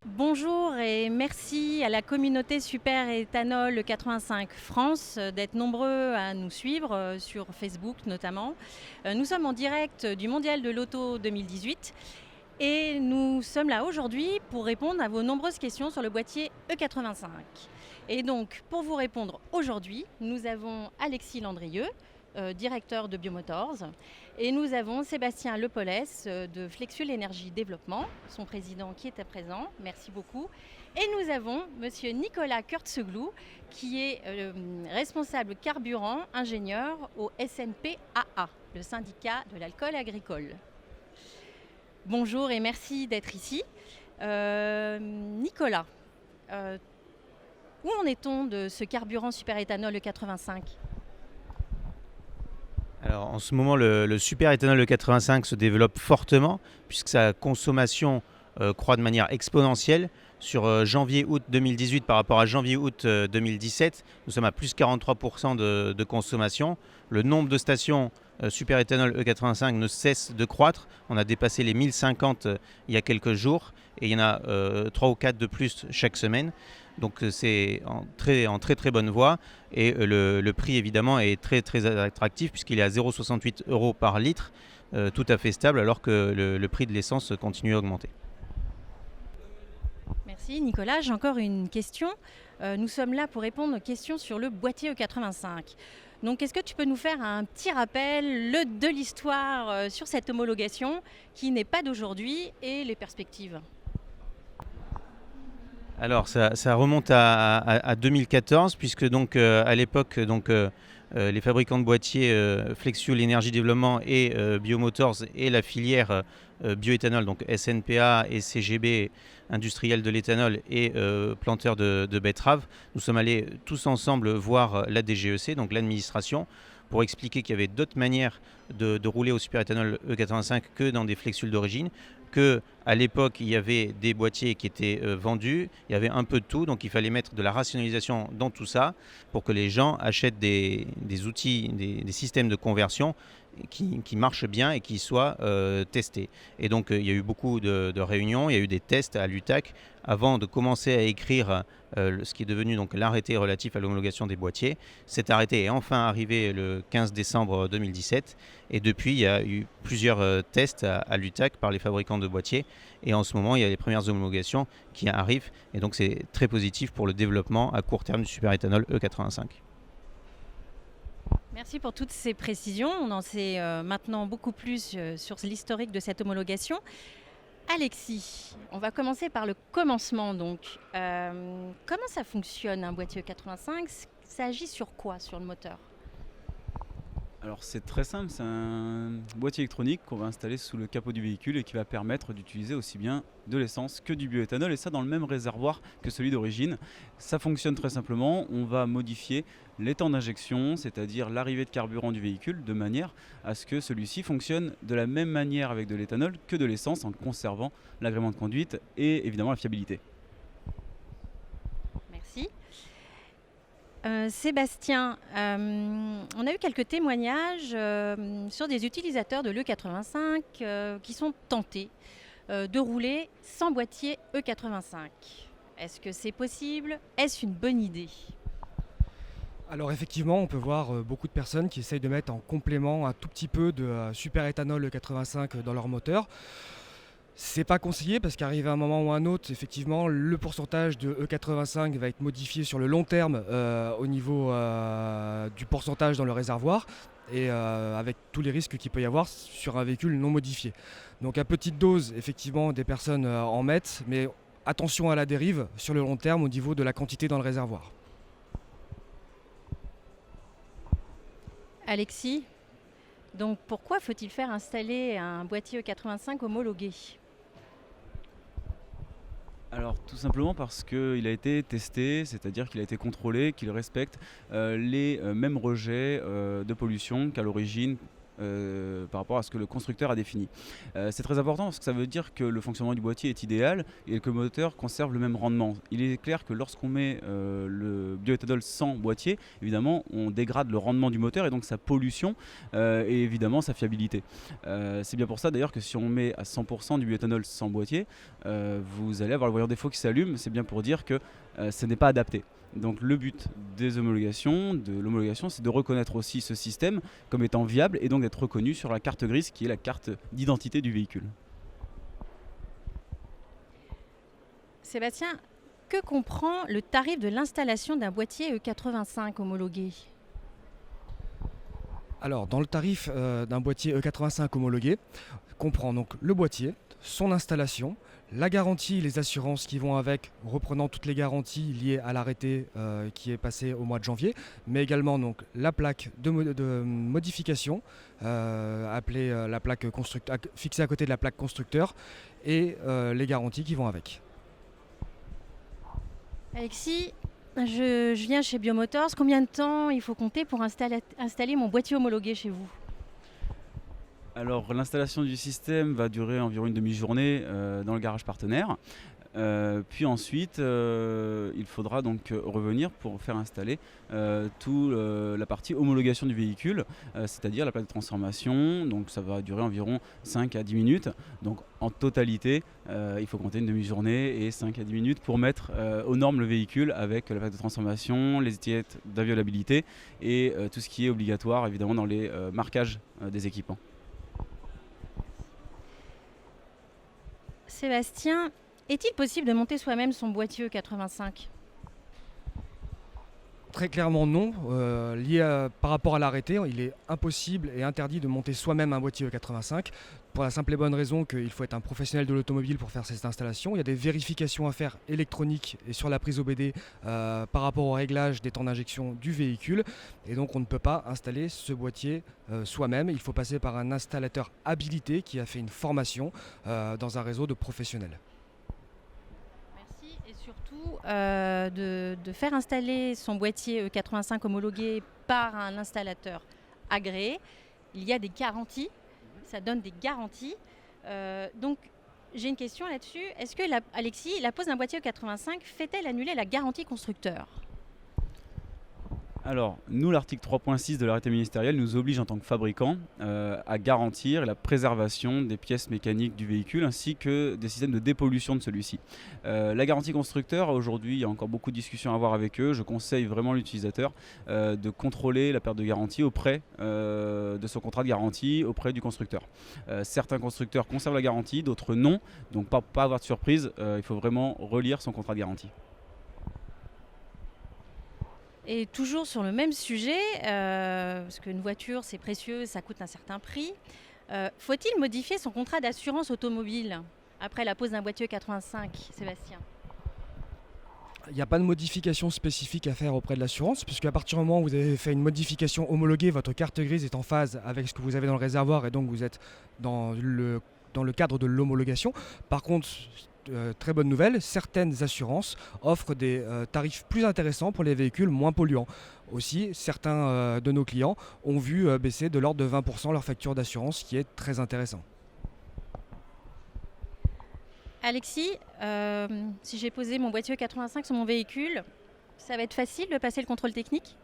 Bonjour et merci à la communauté Super Éthanol 85 France d'être nombreux à nous suivre sur Facebook notamment. Nous sommes en direct du Mondial de l'Auto 2018 et nous sommes là aujourd'hui pour répondre à vos nombreuses questions sur le boîtier E85. Et donc pour vous répondre aujourd'hui, nous avons Alexis Landrieux, directeur de Biomotors, et nous avons Sébastien Lepolès de Flexfuel Énergie Développement, son président qui est à présent, merci beaucoup. Et nous avons monsieur Nicolas Kurtzeglou qui est responsable carburant, ingénieur au SNPAA, le syndicat de l'alcool agricole. Bonjour et merci d'être ici. Nicolas, où en est-on de ce carburant superéthanol E85 ? Alors, en ce moment, le superéthanol E85 se développe fortement puisque sa consommation croît de manière exponentielle. Sur janvier-août 2018 par rapport à janvier-août 2017, nous sommes à plus 43% de consommation. Le nombre de stations superéthanol E85 ne cesse de croître. On a dépassé les 1050 il y a quelques jours et il y en a 3 ou 4 de plus chaque semaine. Donc c'est en très bonne voie et le prix évidemment est très attractif puisqu'il est à 0,68 € par litre, tout à fait stable alors que le prix de l'essence continue à augmenter. Merci Nicolas, j'ai encore une question. Nous sommes là pour répondre aux questions sur le boîtier E85. Donc est-ce que tu peux nous faire un petit rappel de l'histoire sur cette homologation qui n'est pas d'aujourd'hui et les perspectives ? Alors ça remonte à 2014 puisque donc à l'époque les fabricants de boîtiers Flexfuel Énergie Développement et Biomotors et la filière bioéthanol donc SNPA et CGB industriels de l'éthanol et planteurs de betteraves, nous sommes allés tous ensemble voir la DGEC, donc l'administration, pour expliquer qu'il y avait d'autres manières de rouler au superéthanol E85 que dans des Flexfuel d'origine, qu'à l'époque il y avait des boîtiers qui étaient vendus, il y avait un peu de tout, donc il fallait mettre de la rationalisation dans tout ça pour que les gens achètent des outils, des systèmes de conversion qui marchent bien et qui soient testés. Et donc il y a eu beaucoup de réunions, il y a eu des tests à l'UTAC avant de commencer à écrire ce qui est devenu donc l'arrêté relatif à l'homologation des boîtiers. Cet arrêté est enfin arrivé le 15 décembre 2017 et depuis il y a eu plusieurs tests à l'UTAC par les fabricants de boîtiers et en ce moment il y a les premières homologations qui arrivent et donc c'est très positif pour le développement à court terme du superéthanol E85. Merci pour toutes ces précisions. On en sait maintenant beaucoup plus sur l'historique de cette homologation. Alexis, on va commencer par le commencement donc. Comment ça fonctionne un boîtier E85 ? Ça agit sur quoi sur le moteur ? Alors c'est très simple, c'est un boîtier électronique qu'on va installer sous le capot du véhicule et qui va permettre d'utiliser aussi bien de l'essence que du bioéthanol et ça dans le même réservoir que celui d'origine. Ça fonctionne très simplement, on va modifier les temps d'injection, c'est-à-dire l'arrivée de carburant du véhicule de manière à ce que celui-ci fonctionne de la même manière avec de l'éthanol que de l'essence en conservant l'agrément de conduite et évidemment la fiabilité. Merci. Sébastien, on a eu quelques témoignages sur des utilisateurs de l'E85 qui sont tentés de rouler sans boîtier E85. Est-ce que c'est possible ? Est-ce une bonne idée ? Alors effectivement, on peut voir beaucoup de personnes qui essayent de mettre en complément un tout petit peu de superéthanol E85 dans leur moteur. C'est pas conseillé parce qu'arrivé à un moment ou à un autre, effectivement, le pourcentage de E85 va être modifié sur le long terme au niveau du pourcentage dans le réservoir et avec tous les risques qu'il peut y avoir sur un véhicule non modifié. Donc à petite dose, effectivement, des personnes en mettent, mais attention à la dérive sur le long terme au niveau de la quantité dans le réservoir. Alexis, donc pourquoi faut-il faire installer un boîtier E85 homologué ? Alors tout simplement parce qu'il a été testé, c'est-à-dire qu'il a été contrôlé, qu'il respecte les mêmes rejets de pollution qu'à l'origine par rapport à ce que le constructeur a défini. C'est très important parce que ça veut dire que le fonctionnement du boîtier est idéal et que le moteur conserve le même rendement. Il est clair que lorsqu'on met le bioéthanol sans boîtier, évidemment on dégrade le rendement du moteur et donc sa pollution et évidemment sa fiabilité. C'est bien pour ça d'ailleurs que si on met à 100% du bioéthanol sans boîtier, vous allez avoir le voyant défaut qui s'allume. C'est bien pour dire que ce n'est pas adapté. Donc le but de l'homologation, c'est de reconnaître aussi ce système comme étant viable et donc d'être reconnu sur la carte grise qui est la carte d'identité du véhicule. Sébastien, que comprend le tarif de l'installation d'un boîtier E85 homologué ? Alors, dans le tarif d'un boîtier E85 homologué, comprend donc le boîtier, son installation, la garantie, les assurances qui vont avec, reprenant toutes les garanties liées à l'arrêté qui est passé au mois de janvier, mais également donc la plaque de modification, appelée la plaque fixée à côté de la plaque constructeur, et les garanties qui vont avec. Alexis, je viens chez Biomotors. Combien de temps il faut compter pour installer mon boîtier homologué chez vous ? Alors l'installation du système va durer environ une demi-journée dans le garage partenaire. Puis ensuite, il faudra donc revenir pour faire installer toute la partie homologation du véhicule, c'est-à-dire la plaque de transformation. Donc ça va durer environ 5 à 10 minutes. Donc en totalité, il faut compter une demi-journée et 5 à 10 minutes pour mettre aux normes le véhicule avec la plaque de transformation, les étiquettes d'inviolabilité et tout ce qui est obligatoire évidemment dans les marquages des équipements. Sébastien, est-il possible de monter soi-même son boîtier E85 ? Très clairement non. Par rapport à l'arrêté, il est impossible et interdit de monter soi-même un boîtier E85 pour la simple et bonne raison qu'il faut être un professionnel de l'automobile pour faire cette installation. Il y a des vérifications à faire électroniques et sur la prise OBD par rapport au réglage des temps d'injection du véhicule. Et donc on ne peut pas installer ce boîtier soi-même. Il faut passer par un installateur habilité qui a fait une formation dans un réseau de professionnels. Et surtout de faire installer son boîtier E85 homologué par un installateur agréé. Il y a des garanties, ça donne des garanties. Donc j'ai une question là-dessus. Est-ce que Alexis, la pose d'un boîtier E85 fait-elle annuler la garantie constructeur ? Alors, nous, l'article 3.6 de l'arrêté ministériel nous oblige en tant que fabricant à garantir la préservation des pièces mécaniques du véhicule ainsi que des systèmes de dépollution de celui-ci. La garantie constructeur, aujourd'hui, il y a encore beaucoup de discussions à avoir avec eux. Je conseille vraiment l'utilisateur de contrôler la perte de garantie auprès de son contrat de garantie auprès du constructeur. Certains constructeurs conservent la garantie, d'autres non. Donc, pas avoir de surprise, il faut vraiment relire son contrat de garantie. Et toujours sur le même sujet, parce qu'une voiture c'est précieux, ça coûte un certain prix, faut-il modifier son contrat d'assurance automobile après la pose d'un boîtier 85, Sébastien ? Il n'y a pas de modification spécifique à faire auprès de l'assurance, puisque à partir du moment où vous avez fait une modification homologuée, votre carte grise est en phase avec ce que vous avez dans le réservoir et donc vous êtes dans le cadre de l'homologation. Par contre, très bonne nouvelle, certaines assurances offrent des tarifs plus intéressants pour les véhicules moins polluants. Aussi, certains de nos clients ont vu baisser de l'ordre de 20% leur facture d'assurance, ce qui est très intéressant. Alexis, si j'ai posé mon boîtier 85 sur mon véhicule, ça va être facile de passer le contrôle technique ?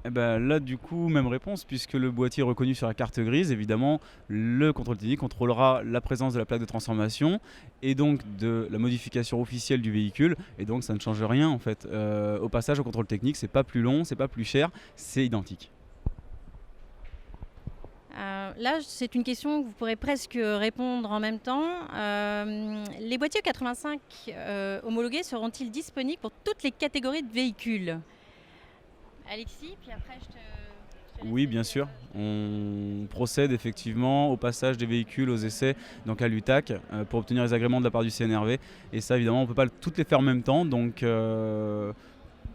Eh ben là du coup même réponse puisque le boîtier est reconnu sur la carte grise, évidemment le contrôle technique contrôlera la présence de la plaque de transformation et donc de la modification officielle du véhicule et donc ça ne change rien en fait. Au passage au contrôle technique c'est pas plus long, c'est pas plus cher, c'est identique. Là, c'est une question que vous pourrez presque répondre en même temps. Les boîtiers 85 homologués seront-ils disponibles pour toutes les catégories de véhicules ? Alexis, puis après je te laisse. Oui, bien sûr. On procède effectivement au passage des véhicules aux essais donc à l'UTAC pour obtenir les agréments de la part du CNRV. Et ça, évidemment, on ne peut pas toutes les faire en même temps. Donc,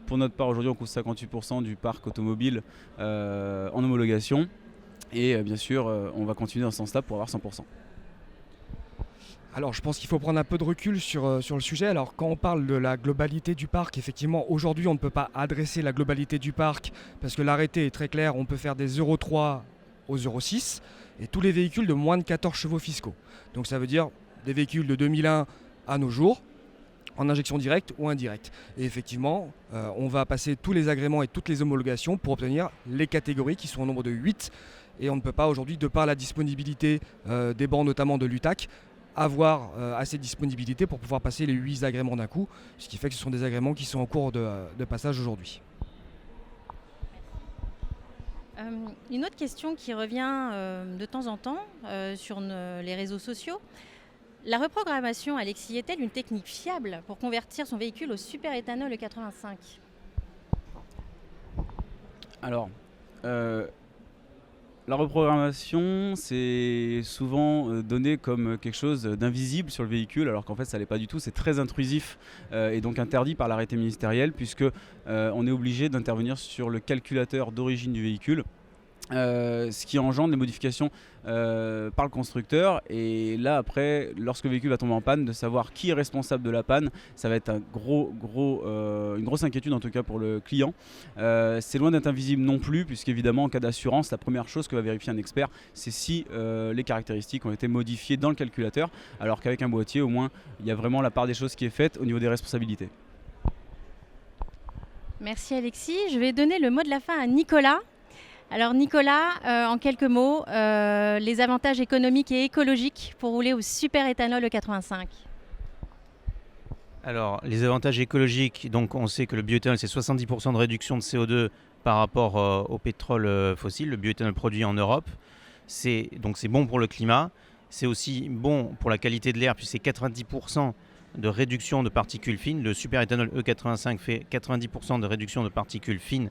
pour notre part, aujourd'hui, on couvre 58% du parc automobile en homologation. Et bien sûr, on va continuer dans ce sens-là pour avoir 100%. Alors je pense qu'il faut prendre un peu de recul sur le sujet. Alors quand on parle de la globalité du parc, effectivement aujourd'hui on ne peut pas adresser la globalité du parc parce que l'arrêté est très clair, on peut faire des Euro 3 aux Euro 6 et tous les véhicules de moins de 14 chevaux fiscaux. Donc ça veut dire des véhicules de 2001 à nos jours, en injection directe ou indirecte. Et effectivement, on va passer tous les agréments et toutes les homologations pour obtenir les catégories qui sont au nombre de 8. Et on ne peut pas aujourd'hui, de par la disponibilité des bancs notamment de l'UTAC, avoir assez de disponibilité pour pouvoir passer les 8 agréments d'un coup, ce qui fait que ce sont des agréments qui sont en cours de passage aujourd'hui. Une autre question qui revient de temps en temps sur les réseaux sociaux. La reprogrammation, Alexis, est-elle une technique fiable pour convertir son véhicule au super-éthanol E85 ? Alors, la reprogrammation, c'est souvent donné comme quelque chose d'invisible sur le véhicule, alors qu'en fait ça l'est pas du tout, c'est très intrusif et donc interdit par l'arrêté ministériel puisque on est obligé d'intervenir sur le calculateur d'origine du véhicule. Ce qui engendre des modifications par le constructeur, et là après, lorsque le véhicule va tomber en panne, de savoir qui est responsable de la panne, ça va être une grosse inquiétude en tout cas pour le client. C'est loin d'être invisible non plus, puisqu'évidemment en cas d'assurance, la première chose que va vérifier un expert, c'est si les caractéristiques ont été modifiées dans le calculateur, alors qu'avec un boîtier au moins il y a vraiment la part des choses qui est faite au niveau des responsabilités. Merci Alexis. Je vais donner le mot de la fin à Nicolas. Alors Nicolas, en quelques mots, les avantages économiques et écologiques pour rouler au super-éthanol E85. Alors, les avantages écologiques, donc on sait que le bioéthanol, c'est 70% de réduction de CO2 par rapport au pétrole fossile, le bioéthanol produit en Europe. Donc c'est bon pour le climat, c'est aussi bon pour la qualité de l'air, puisque c'est 90% de réduction de particules fines. Le super-éthanol E85 fait 90% de réduction de particules fines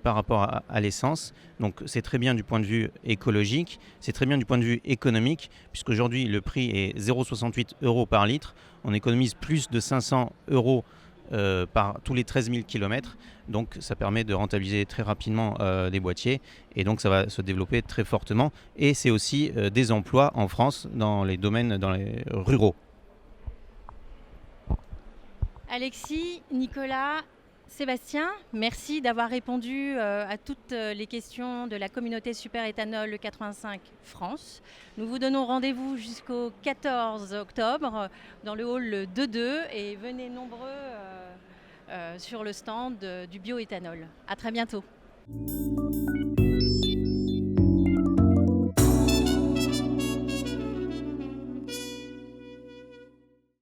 par rapport à l'essence. Donc c'est très bien du point de vue écologique, c'est très bien du point de vue économique, puisqu'aujourd'hui le prix est 0,68 € par litre. On économise plus de 500 € par tous les 13 000 km. Donc ça permet de rentabiliser très rapidement des boîtiers, et donc ça va se développer très fortement. Et c'est aussi des emplois en France dans les domaines ruraux. Alexis, Nicolas, Sébastien, merci d'avoir répondu à toutes les questions de la communauté super-éthanol 85 France. Nous vous donnons rendez-vous jusqu'au 14 octobre dans le hall 2.2 et venez nombreux sur le stand du bioéthanol. À très bientôt.